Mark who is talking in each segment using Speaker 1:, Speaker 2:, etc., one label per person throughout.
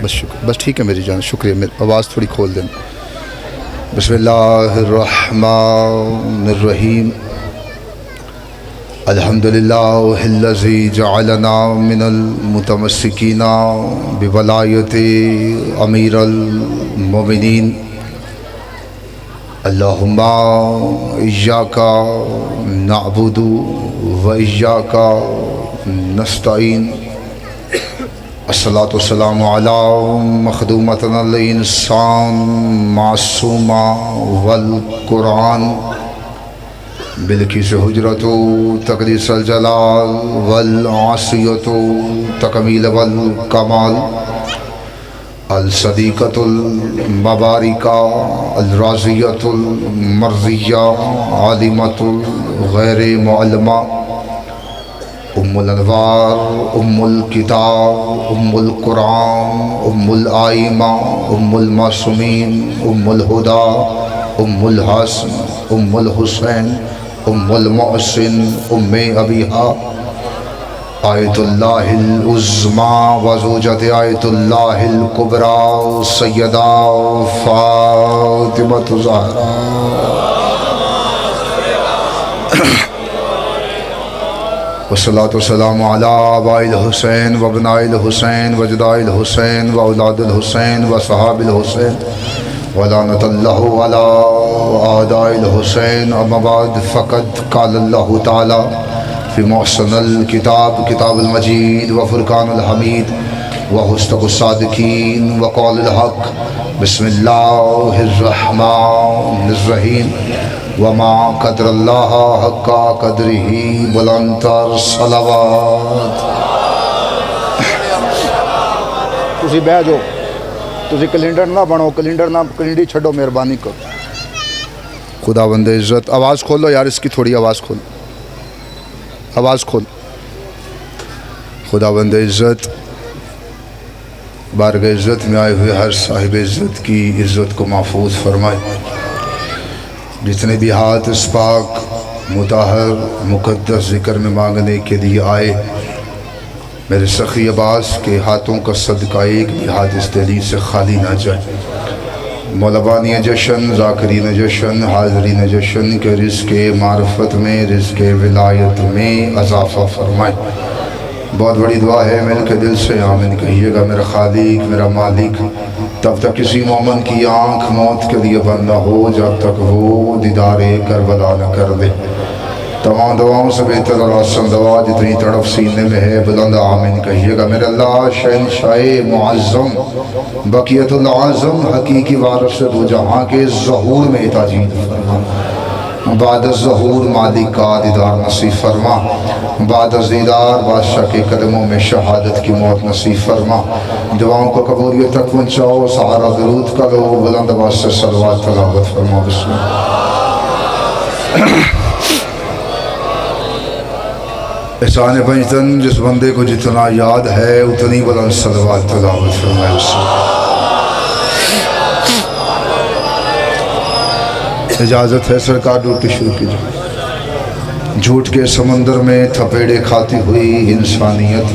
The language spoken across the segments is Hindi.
Speaker 1: बस ठीक है मेरी जान, शुक्रिया। मेरी आवाज़ थोड़ी खोल दें। बिस्मिल्लाहिर्रहमानिर्रहीम। अल्हम्दुलिल्लाहिल्लज़ी जअलना मिनल मुतमस्सिकीना बिवलायति अमीरुल मोमिनीन। अल्लाहुम्मा इय्याका नअबुदु व इय्याका नस्तईन। अस्सलातु वस्सलामु अला मखदूमतिल इंसान मासूमा वल कुरान बिल्किस हुजरतु तक़दीसुल जलाल वल आसियतु तकमील वल कमाल अल सदीक़तुल मबारिका अल राज़ियतुल मर्ज़िया आलिमतुल गैर मुअल्लमा उम्मुल अनवार उम्मुल किताब उम्मुल कुरान उम्मुल आइमा उम्मुल मासूमीन उम्मुल हुदा उम्मुल हसन उम्मुल हुसैन उम्मुल मोहसिन उम्मे अबीहा आयतुल्लाहिल उज़्मा व ज़ौजत आयतुल्लाहिल कुबरा सय्यदा फ़ातिमतु ज़हरा वस्सलातु वस्सलामु अला आबाइल हुसैन व अबनाइल हुसैन व जदाइल हुसैन व औलादिल हुसैन व सहाबिल हुसैन व लानतुल्लाहि अला आदाइल हुसैन। अम्मा बाद फ़क़द क़ालल्लाहु तआला फ़ी मुहसनिल किताब किताबुल मजीद व फ़ुरक़ानुल हमीद व हुस्नुस सादिक़ीन व क़ौलिल हक़। बिस्मिल्लाहिर्रहमानिर्रहीम। वमा क़दरल्लाह हक़्क़ा क़द्रिही बुलंदतर सलावत। तुसी बह जाओ, तुसी कैलेंडर ना बनो, कैलेंडर ना कैलेंडर छड्डो, मेहरबानी करो। खुदावंद इज़्ज़त आवाज़ खोलो यार, इसकी थोड़ी आवाज़ खोल, आवाज़ खोल। खुदावंद इज़्ज़त बारगाह इज़्ज़त में आए हुए हर साहिब इज़्ज़त की इज़्ज़त को महफूज फरमाए। जितने भी हाथ इस पाक मुताहर मुक़द्दस ज़िक्र में मांगने के लिए आए, मेरे सखी अब्बास के हाथों का सदका एक भी हाथ इस दिली से खाली ना जाए। मौलवानी जशन ज़ाकिरीन जशन हाज़रीन जशन के रिज़्क़े मारफत में रिज़्क़े विलायत में अज़ाफ़ा फरमाए। बहुत बड़ी दुआ है, मिल के दिल से आमीन कहिएगा। मेरा खालिक मेरा मालिक, तब तक किसी मोमिन की आँख मौत के लिए बंद न हो जब तक वो दीदारे करबला न कर दे। तमाम दुआओं से बेहतर और आसान दुआ जितनी तड़फ सीने में है, बुलंद आमीन कहिएगा। मेरे अल्लाह शहंशाह मुअज़्ज़म बक़ियतुल आज़म हकीकी वारिस दो जहाँ के ज़हूर में ताजील फरमा। बाद ज़हूर मालिक का दीदार नसीब फरमा। बाद दीदार बादशाह के कदमों में शहादत की मौत नसीब फरमा। दुआओं को कबूलियत तक पहुँचाओ, सहारा दरूद करो, बुलंद आवाज़ से सलवात तिलावत फरमा। बिस्मिल्लाह। एहसान पंजतन, जिस बंदे को जितना याद है उतनी बुलंद सलवात तिलावत फरमाए। इजाज़त है सरकार, ड्यूटी शुरू कीजिए। झूठ के समंदर में थपेड़े खाती हुई इंसानियत,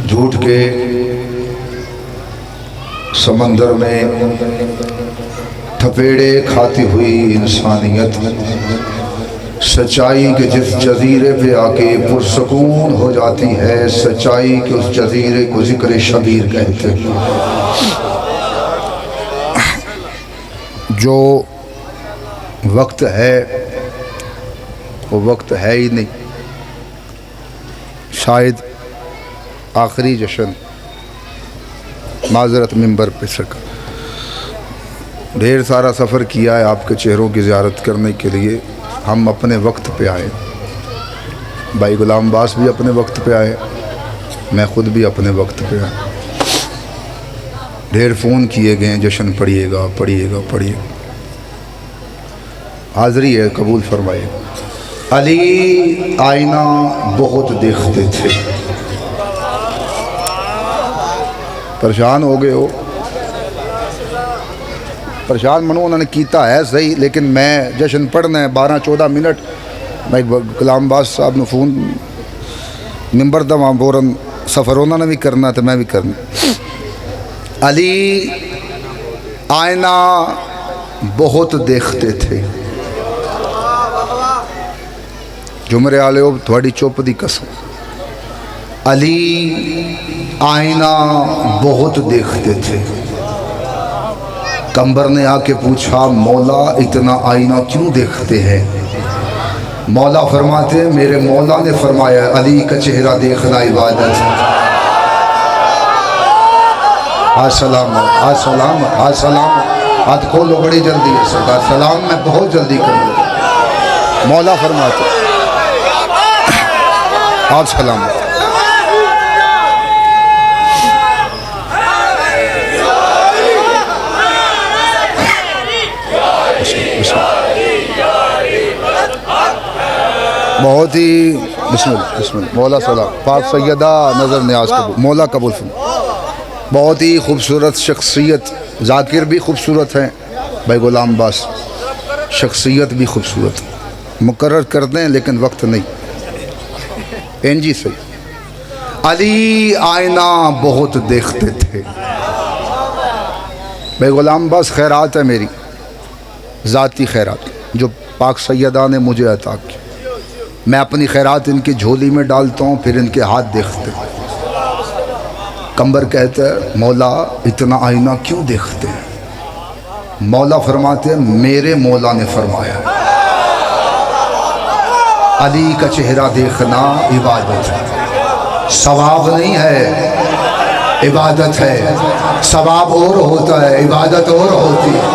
Speaker 1: झूठ के समंदर में थपेड़े खाती हुई इंसानियत, सच्चाई के जिस जजीरे पे आके पुरसकून हो जाती है, सच्चाई के उस जजीरे को जिक्र शबीर कहते हैं। जो वक्त है वो वक्त है ही नहीं। शायद आखिरी जश्न माजरत मिंबर पे सरकार, ढेर सारा सफ़र किया है आपके चेहरों की ज़ियारत करने के लिए। हम अपने वक्त पे आए, भाई गुलाम अब्बास भी अपने वक्त पे आए, मैं ख़ुद भी अपने वक्त पे आया। ढेर फ़ोन किए गए, जश्न पढ़िएगा पढ़िएगा पढ़िएगा, हाज़री है, कबूल फरमाइए। अली आईना बहुत देखते थे, परेशान हो गए हो, परेशान मनो उन्होंने कीता है सही, लेकिन मैं जश्न पढ़ना है 12-14 मिनट। मैं गुलाम अब्बास साहब ने फ़ोन मिंबर दा वहाँ बोरन सफ़र उन्होंने भी करना तो मैं भी करना। अली आईना बहुत देखते थे। जुमरे आले हो थोड़ी चुप दी कसम। अली आईना बहुत देखते थे। कंबर ने आके पूछा मौला इतना आईना क्यों देखते हैं? मौला फरमाते मेरे मौला ने फरमाया अली का चेहरा देखना इबादत है। अस्सलाम अस्सलाम अस्सलाम हाथ खोलो बड़ी जल्दी है सरकार। सलाम मैं बहुत जल्दी करूँगा। मौला फरमाते आप सलाम। बहुत ही बिस्मिल्लाह बिस्मिल्लाह। मौला सलाम पाक सैयदा नज़र न्याज कबूल मौला कबूल फरमा। बहुत ही खूबसूरत शख्सियत। जाकिर भी खूबसूरत हैं भाई गुलाम अब्बास, शख्सियत भी खूबसूरत। मुकर्रर कर दें लेकिन वक्त नहीं। एनजी सही। अली आईना बहुत देखते थे। भाई गुलाम अब्बास खैरात है मेरी ज़ाती खैरात जो पाक सैयदा ने मुझे अता की। मैं अपनी खैरात इनकी झोली में डालता हूँ फिर इनके हाथ देखते। कंबर कहते हैं मौला इतना आईना क्यों देखते हैं? मौला फरमाते हैं मेरे मौला ने फरमाया अली का चेहरा देखना इबादत है। सवाब नहीं है इबादत है। सवाब और होता है इबादत और होती है।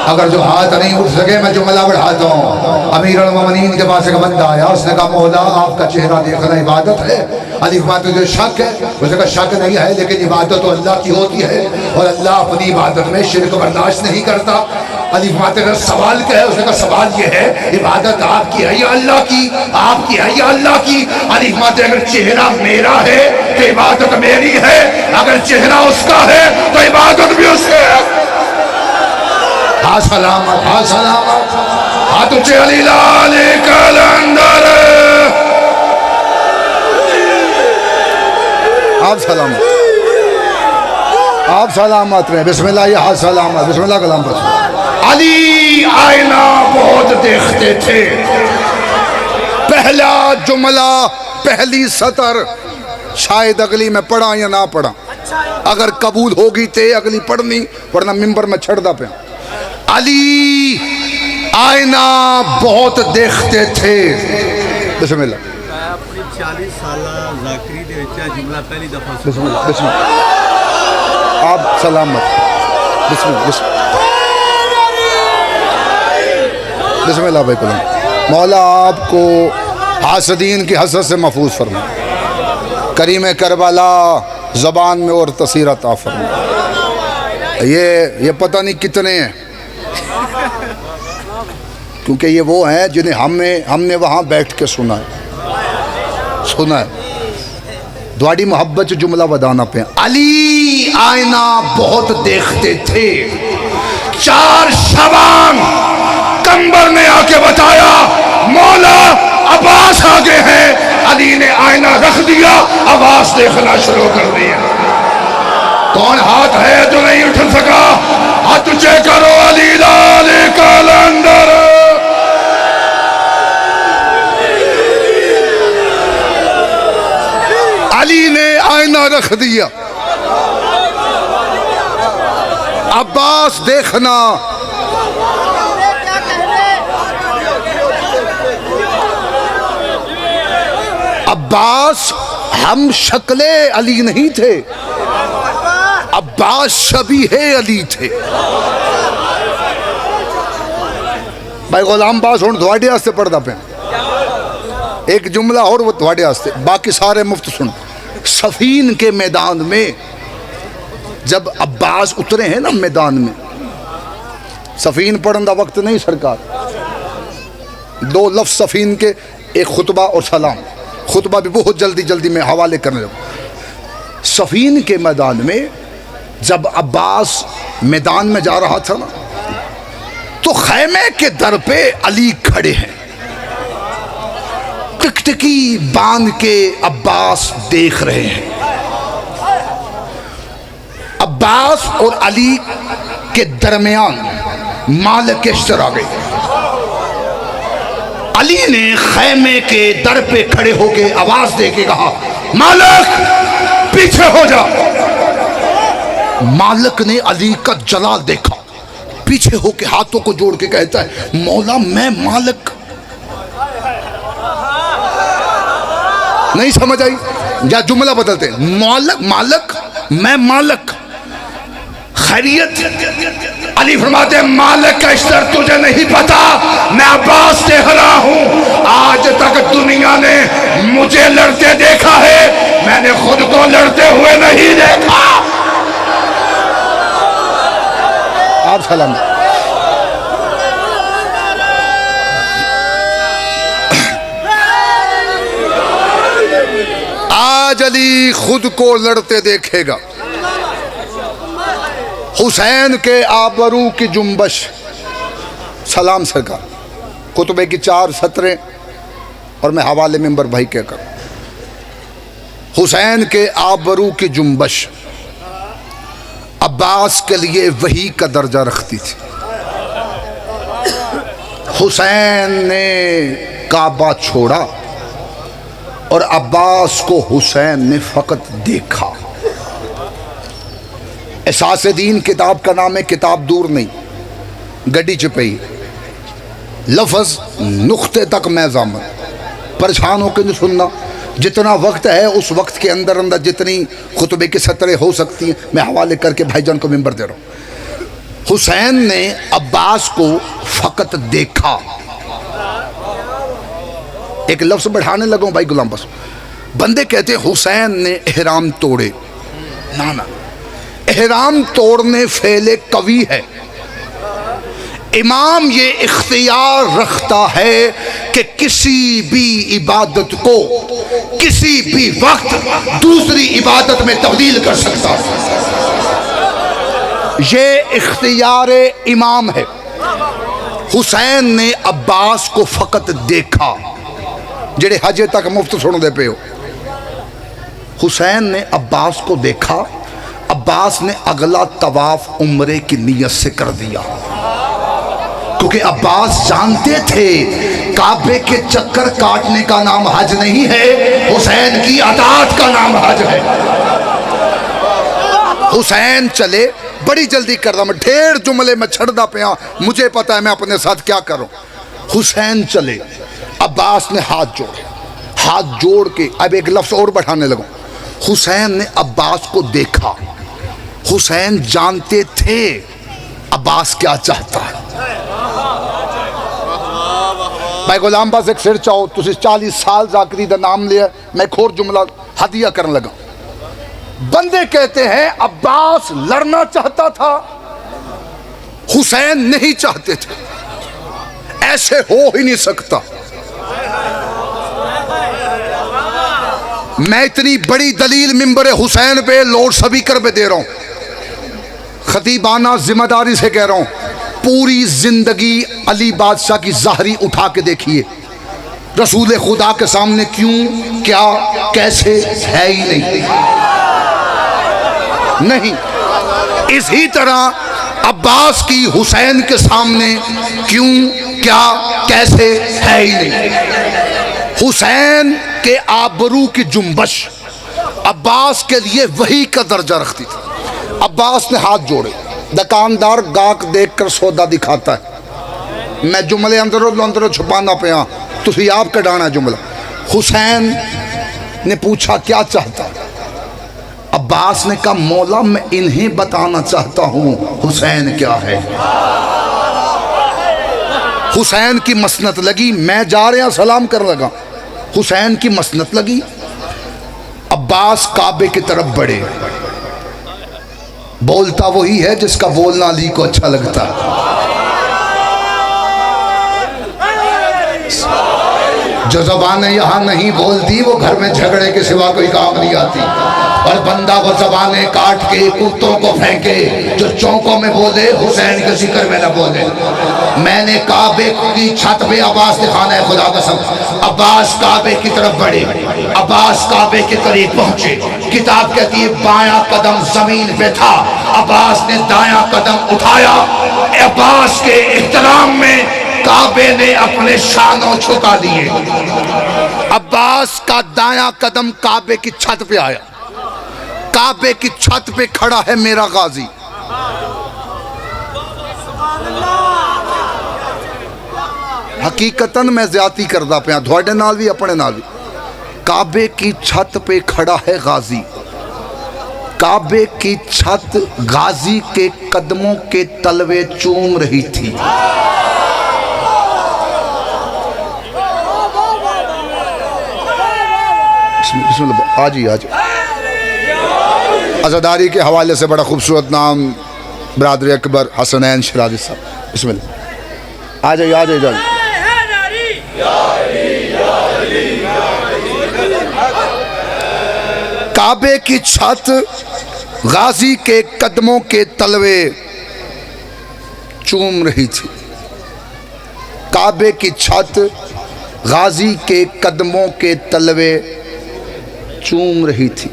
Speaker 1: अगर जो हाथ नहीं उठ सके मैं जुमला बढ़ाता हूँ। अमीर अल-मोमिनीन के पास एक बंदा आया, उसने कहा मौला आपका चेहरा देखना इबादत है। अली फरमाते जो शक है उसने कहा शक नहीं है लेकिन इबादत तो अल्लाह की होती है और अल्लाह अपनी इबादत में शिर्क बर्दाश्त नहीं करता। अली फरमाते का सवाल क्या है? उसने कहा सवाल ये है इबादत आपकी है या अल्लाह की? आपकी है या अल्लाह की? अली फरमाते अगर चेहरा मेरा है तो इबादत मेरी है, अगर चेहरा उसका है तो इबादत भी उसकी है। हाँ सलामत हाँ सलामत हाँ तुझे अली लाल कलंदर आप सलामत रहे। बिस्मिल्लाह ये हाँ सलामत बिस्मिल्लाह कलाम पर। अली आईना बहुत देखते थे। पहला जुमला पहली सतर शायद अगली में पढ़ा या ना पढ़ा। अगर कबूल होगी तो अगली पढ़नी वरना मिंबर में छड़दा पे। अली आईना बहुत देखते थे। बिस्मिल्लाह
Speaker 2: अपनी 40 साल ज़ाकरी दे विच जुमला पहली दफा
Speaker 1: बिस्मिल्लाह बिस्मिल्लाह आप सलामत बिस्मिल्लाह बिस्मिल्लाह बिस्मिल्लाह भाई कुलम। मौला आपको हासदीन की हसरत से महफूज फरमा। करीम करबला ज़बान में और तसीरत अता फरमा। ये पता नहीं कितने हैं क्योंकि ये वो हैं जिन्हें हमने वहाँ बैठ के सुना है द्वाड़ी मोहब्बत जुमला बदाना पे। अली आईना बहुत देखते थे। 4 शबान कंबर ने आके बताया मौला अब्बास आगे हैं। अली ने आईना रख दिया, अब्बास देखना शुरू कर दिया। कौन हाथ है जो नहीं उठ सका? हाथ ऊंचे करो। अली लाल कलंदर अली ने आईना रख दिया, अब्बास देखना। अब्बास हम शक्ले अली नहीं थे, अब्बास शबीहे अली थे। भाई गुलाम अब्बास हुण तुहाडे वास्ते पढ़दा पे एक जुमला और वो तुहाडे वास्ते, बाकी सारे मुफ्त सुन। सफीन के मैदान में जब अब्बास उतरे हैं ना मैदान में, सफीन पढ़ने का वक्त नहीं सरकार। 2 लफ्ज़ सफीन के, एक खुतबा और सलाम। खुतबा भी बहुत जल्दी जल्दी में हवाले करने लगूँ। सफीन के मैदान में जब अब्बास मैदान में जा रहा था ना, तो खैमे के दर पे अली खड़े हैं। टिकटिकी बांध के अब्बास देख रहे हैं। अब्बास और अली के दरमियान मालिक अश्तर आ गए। अली ने खैमे के दर पे खड़े होकर आवाज दे के कहा, मालिक पीछे हो जा। मालिक ने अली का जलाल देखा, पीछे होके हाथों को जोड़ के कहता है, मौला मैं मालिक। नहीं समझ आई? या जुमला बदलते, मालिक मालिक मैं मालिक। खैरियत? अली फरमाते हैं, मालिक अश्तर तुझे नहीं पता, मैं अब्बास देख रहा हूं। आज तक दुनिया ने मुझे लड़ते देखा है, मैंने खुद को लड़ते हुए नहीं देखा। आप सलाम। आज अली खुद को लड़ते देखेगा। हुसैन के आबरू की जुम्बश। सलाम सरकार। कुतुबे की 4 सतरें और मैं हवाले मेंबर भाई क्या करूं। हुसैन के आबरू की जुम्बश अब्बास के लिए वही का दर्जा रखती थी। हुसैन ने काबा छोड़ा और अब्बास को हुसैन ने फकत देखा। एहसास दीन किताब का नाम है, किताब दूर नहीं, गड्डी चपई। लफ्ज़ नुख्ते तक मैं ज़ामन, परेशान होकर नहीं सुनना। जितना वक्त है उस वक्त के अंदर अंदर जितनी खुतबे की सतरें हो सकती हैं मैं हवाले करके भाईजान को मेंबर दे रहा हूँ। हुसैन ने अब्बास को फकत देखा। एक लफ्ज़ बढ़ाने लगा भाई गुलाम बस। बंदे कहते हुसैन ने एहराम तोड़े, ना ना, एहराम तोड़ने फेले कवि है। इमाम ये इख्तियार रखता है कि किसी भी इबादत को किसी भी वक्त दूसरी इबादत में तब्दील कर सकता है। ये इख्तियार इमाम है। हुसैन ने अब्बास को फकत देखा। जेड़े हजे तक मुफ्त सुनते पे हो, हुसैन ने अब्बास को देखा। अब्बास ने अगला तवाफ उम्रे की नीयत से कर दिया, क्योंकि अब्बास जानते थे काबे के चक्कर काटने का नाम हज नहीं है, हुसैन की अताअत का नाम हज है। हुसैन चले, बड़ी जल्दी कर रहा मैं, ढेर जुमले में छड़दा पिया, मुझे पता है मैं अपने साथ क्या करूं। हुसैन चले, अब्बास ने हाथ जोड़े, हाथ जोड़ के अब एक लफ्ज़ और बढ़ाने लगा। हुसैन ने अब्बास को देखा। हुसैन जानते थे अब्बास क्या चाहता है। भाई गुलाम बास एक सिर चाहो, तुसी 40 साल जाकरी दा नाम लिया, मैं एक और जुमला हदिया करने लगा। बंदे कहते हैं अब्बास लड़ना चाहता था, हुसैन नहीं चाहते थे। ऐसे हो ही नहीं सकता। मैं इतनी बड़ी दलील मिंबर हुसैन पे लाउड स्पीकर पे दे रहा हूं, खतीबाना जिम्मेदारी से कह रहा हूं। पूरी जिंदगी अली बादशाह की ज़ाहरी उठा के देखिए, रसूल खुदा के सामने क्यों, क्या, कैसे है ही नहीं। इसी तरह अब्बास की हुसैन के सामने क्यों, क्या, कैसे है ही नहीं। हुसैन के आबरू की जुम्बश अब्बास के लिए वही का दर्जा रखती थी। अब्बास ने हाथ जोड़े। दुकानदार गाहक देख कर सौदा दिखाता है। मैं जुमले अंदरों अंदरों छुपाना पिया, तुसी आप कढ़ाना जुमला। हुसैन ने पूछा क्या चाहता। अब्बास ने कहा मौला मैं इन्हें बताना चाहता हूं हुसैन क्या है। हुसैन की मसनत लगी, मैं जा रहा सलाम कर लगा। हुसैन की मसनत लगी। अब्बास काबे की तरफ बढ़े। बोलता वही है जिसका बोलना अली को अच्छा लगता है। जो ज़बानें यहाँ नहीं बोलती वो घर में झगड़े के सिवा कोई काम नहीं आती। और बंदा वो ज़बानें काट के कुत्तों को फेंके जो चौकों में बोले, हुसैन के जिक्र में न बोले। मैंने काबे की छत पे अब्बास दिखाना है, खुदा कसम। अब्बास काबे की तरफ बढ़े, अब्बास काबे के करीब पहुंचे। किताब कहती है बायां कदम जमीन पे था, अब्बास ने दायां कदम उठाया। अब्बास के एहतराम में काबे ने अपने शानों झुका दिए। अब्बास का दायां कदम काबे की छत पे आया। काबे की छत पे खड़ा है मेरा गाजी। हकीकतन मैं ज्यादती करदा पिया थोड़े नाल भी अपने नाल भी। काबे की छत पे खड़ा है गाजी। काबे की छत गाजी के कदमों के तलवे चूम रही थी। आज ही आज अज़ादारी के हवाले से बड़ा खूबसूरत नाम बरादर अकबर हसनैन शराजी साहब। बिस्मिल्लाह आ जाइए आ जाइए। काबे की छत गाजी के कदमों के तलवे चूम रही थी। काबे की छत गाजी के कदमों के तलवे चूम रही थी।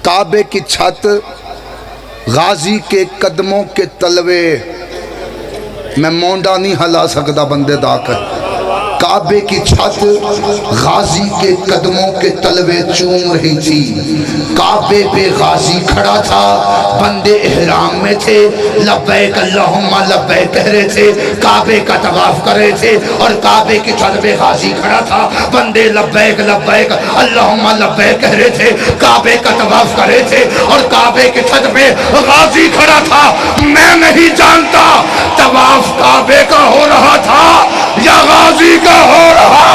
Speaker 1: काबे की छत गाजी के कदमों के तलवे, मैं मोंडा नहीं हिला सकता बंदे दा कर। काबे की छत गाजी के कदमों के तलवे चूम रही थी। काबे पे गाजी खड़ा था, बंदे इहराम में थे, लब्बैक अल्लाहुम्मा लब्बैक कह रहे थे, काबे का तवाफ कर रहे थे। और काबे की छत पे गाजी खड़ा था, बंदे लब्बैक लब्बैक अल्लाहुम्मा लब्बैक कह रहे थे, काबे का तवाफ कर रहे थे। और काबे की छत पे गाजी खड़ा था। मैं नहीं जानता तवाफ काबे का हो रहा था या गाजी का हो रहा।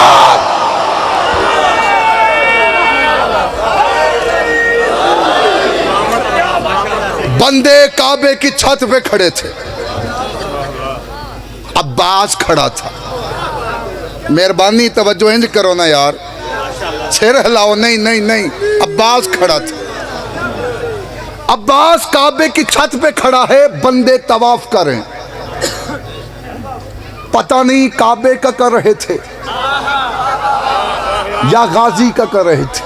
Speaker 1: बंदे काबे की छत पे खड़े थे, अब्बास खड़ा था। मेहरबानी तवज्जो इंज करो ना यार, सिर हिलाओ नहीं नहीं नहीं। अब्बास खड़ा था। अब्बास काबे की छत पे खड़ा है, बंदे तवाफ करें। पता नहीं काबे का कर रहे थे या गाजी का कर रहे थे।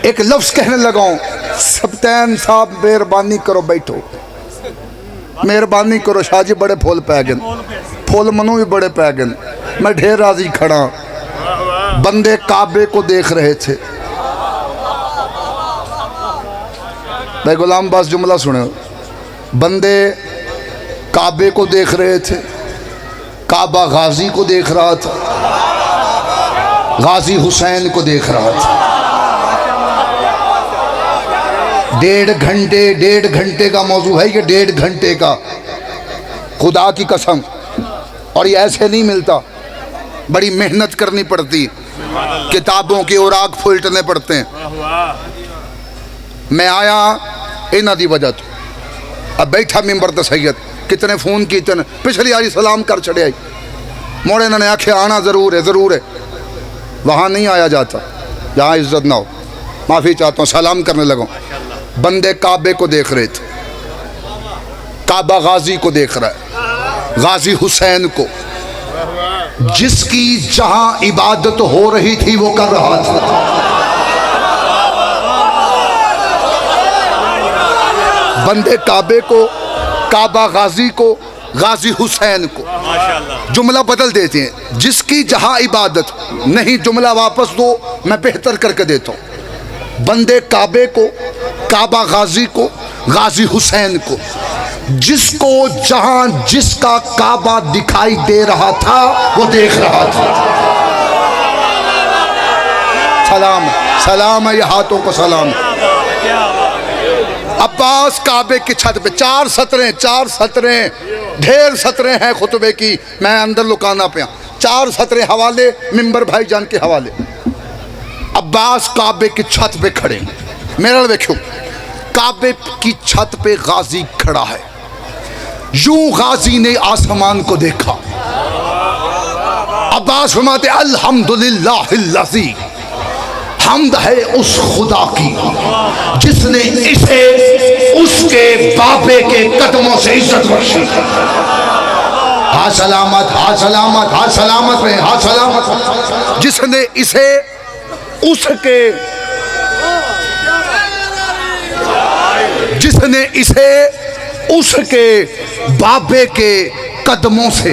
Speaker 1: एक लफ्ज कहने लगाऊं, सब्तैन साहब मेहरबानी करो बैठो, मेहरबानी करो। शाहजी बड़े फूल पै गए, फूल मनु भी बड़े पै गए। मैं ढेर राजी खड़ा। बंदे काबे को देख रहे थे। भाई गुलाम बास जुमला सुने। बंदे काबे को देख रहे थे, काबा गाजी को देख रहा था, गाजी हुसैन को देख रहा था। 1.5 घंटे का मौजू है ये, 1.5 घंटे का, खुदा की कसम। और ये ऐसे नहीं मिलता, बड़ी मेहनत करनी पड़ती, किताबों के औराक फुलटने पड़ते हैं। मैं आया इन्हां दी वजह तो, अब बैठा मिंबर ते सैयद, कितने फोन किए, पिछली यारी सलाम कर चढ़े आई, मोड़े इन्होंने आख्या आना ज़रूर है ज़रूर है। वहाँ नहीं आया जाता जहाँ इज्जत ना हो। माफ़ी चाहता हूँ, सलाम करने लगा। बंदे काबे को देख रहे थे, काबा गाजी को देख रहा है, गाजी हुसैन को, जिसकी जहाँ इबादत हो रही थी वो कर रहा था। बंदे काबे को, काबा गाजी को, गाजी हुसैन को। जुमला बदल देते हैं, जिसकी जहां इबादत नहीं, जुमला वापस दो, मैं बेहतर करके देता हूं। बंदे काबे को, काबा गाजी को, गाजी हुसैन को, जिसको जहां जिसका काबा दिखाई दे रहा था वो देख रहा था। सलाम सलाम है, ये हाथों को सलाम। अब्बास काबे की छत पे, 4 सतरें ढेर सतरें हैं खुतबे की, मैं अंदर लुकाना पे 4 सतरें हवाले मिंबर भाईजान के हवाले। अब्बास काबे की छत पे खड़े। मेरा देखो, काबे की छत पे गाजी खड़ा है। यूं गाजी ने आसमान को देखा। अब्बास फरमाते अल्हम्दुलिल्लाहिल्लज़ी, हम्द है उस खुदा की जिसने इसे उसके बाबे के कदमों से इज्जत बख्शी। हाँ सलामत, हाँ सलामत, हाँ सलामत रहे, हाँ सलामत। जिसने इसे उसके, जिसने इसे उसके बाबे के कदमों से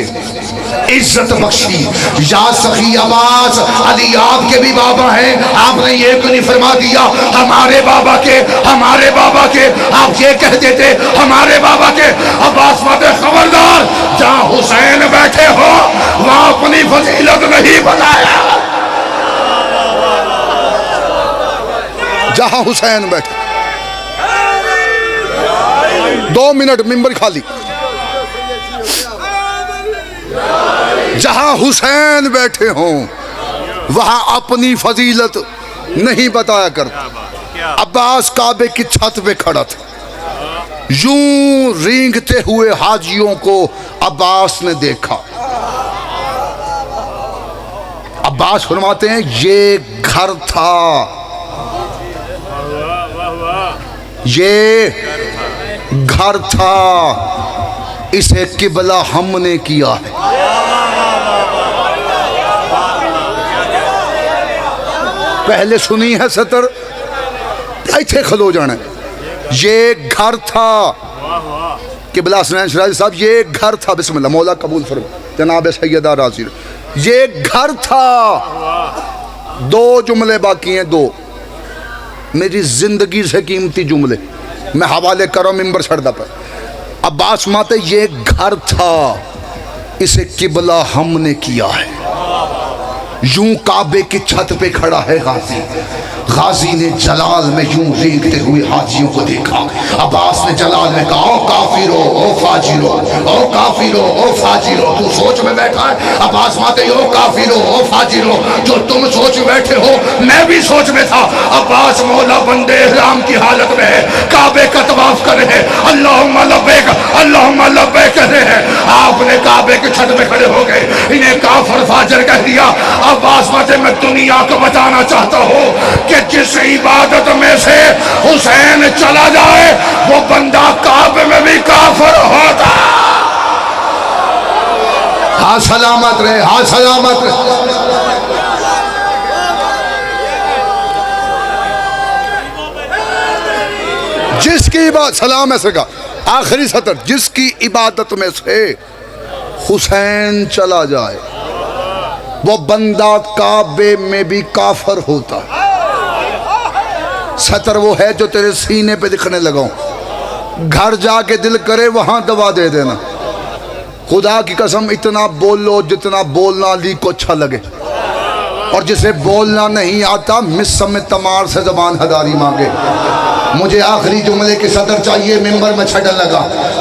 Speaker 1: इज्जत बख्शी। या सखी अब्बास, अली आपके भी बाबा हैं, आपने ये क्यों नहीं फरमा दिया हमारे बाबा के, हमारे बाबा के? आप ये कह देते हमारे बाबा के। अब्बास माते खबरदार, जहां हुसैन बैठे हो वहां अपनी फजीलत नहीं बताया। जहां हुसैन बैठे, 2 मिनट मिंबर खाली। जहां हुसैन बैठे हों वहां अपनी फजीलत नहीं बताया कर। अब्बास काबे की छत पे खड़ा था, यूं रेंगते हुए हाजियों को अब्बास ने देखा। अब्बास फरमाते हैं ये घर था, ये घर था, इसे किबला हमने किया है। पहले सुनी है सतर, इथे खलो जाना। ये घर था, किबला हसनैन शराजी साहब, ये घर था। बिस्मिल्लाह, मौला कबूल फरमा जनाब सैयदा राजी। ये घर था। 2 जुमले बाकी हैं, 2 मेरी जिंदगी से कीमती जुमले मैं हवाले करो मिंबर छड़दा पर। अब्बास माते ये घर था, इसे किबला हमने किया है। यूं काबे की छत पे खड़ा है गाजी। गाजी ने जलाल में यूं रेंगते हुए हाजियों को देखा। अब्बास ने जलाल में कहा, ओ काफिरो, ओ फाजिरो, ओ काफिरो, ओ फाजिरो। तू सोच में बैठा है। अब्बास माते, ओ काफिरो, ओ फाजिरो, जो तुम सोच में बैठे हो मैं भी सोच में था। अब्बास मौला बंदे इहराम की हालत में है, काबे का तवाफ कर रहे हैं, अल्लाहुम्मा लब्बैक, अल्लाहुम्मा लब्बैक कर रहे हैं। आपने काबे की छत में खड़े हो गए, इन्हें काफिर फाजिर कह दिया। अब्बास माते, मैं दुनिया को बताना चाहता हूँ कि जिस इबादत में से हुसैन चला जाए वो बंदा काबे में भी काफिर होता। हाँ सलामत रहे, हाँ सलामत रहे। जिसकी इबादत, सलाम ऐसे का आखिरी सतर, जिसकी इबादत में से हुसैन चला जाए वो बंदा काबे में भी काफर होता। सतर वो है जो तेरे सीने पे दिखने लगा। घर जाके दिल करे वहां दवा दे देना। खुदा की कसम, इतना बोलो जितना बोलना अली को अच्छा लगे, और जिसे बोलना नहीं आता मिस्र में तमार से जबान हदारी मांगे। मुझे आखिरी जुमले की सदर चाहिए, मिंबर में छड़न लगा।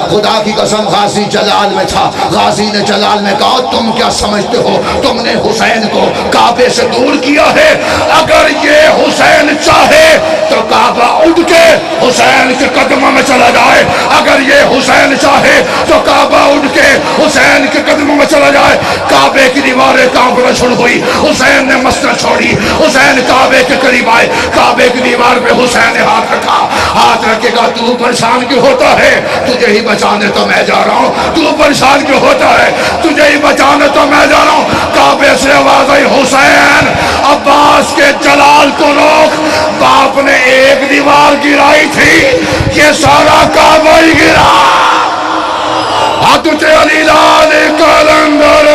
Speaker 1: खुदा की कसम, गाजी जलाल में था। गाजी ने जलाल में कहा, तुम क्या समझते हो तुमने हुसैन को काबे से दूर किया है? अगर ये हुसैन चाहे तो काबा उठ के हुसैन के कदमों में चला जाए। अगर ये हुसैन चाहे तो काबा उठ के हुसैन के कदमों में चला जाए। काबे की दीवारें कांपना शुरू हुई। हुसैन ने मस्जिद छोड़ी, हुसैन काबे के करीब आए। काबे की दीवार पे हुसैन ने हाथ रखा। हाथ रखेगा, तू परेशान क्यों होता है? तुझे ही बचाने तो मैं जा रहा हूँ। तू परेशान क्यों होता है? तुझे ही बचाने तो मैं जा रहा हूँ। काबे से आवाज आई, हुसैन अब्बास के जलाल को रोक। बाप ने एक दीवार गिराई थी, ये सारा काबा ही गिरा। हाथ अली लाल कलंदर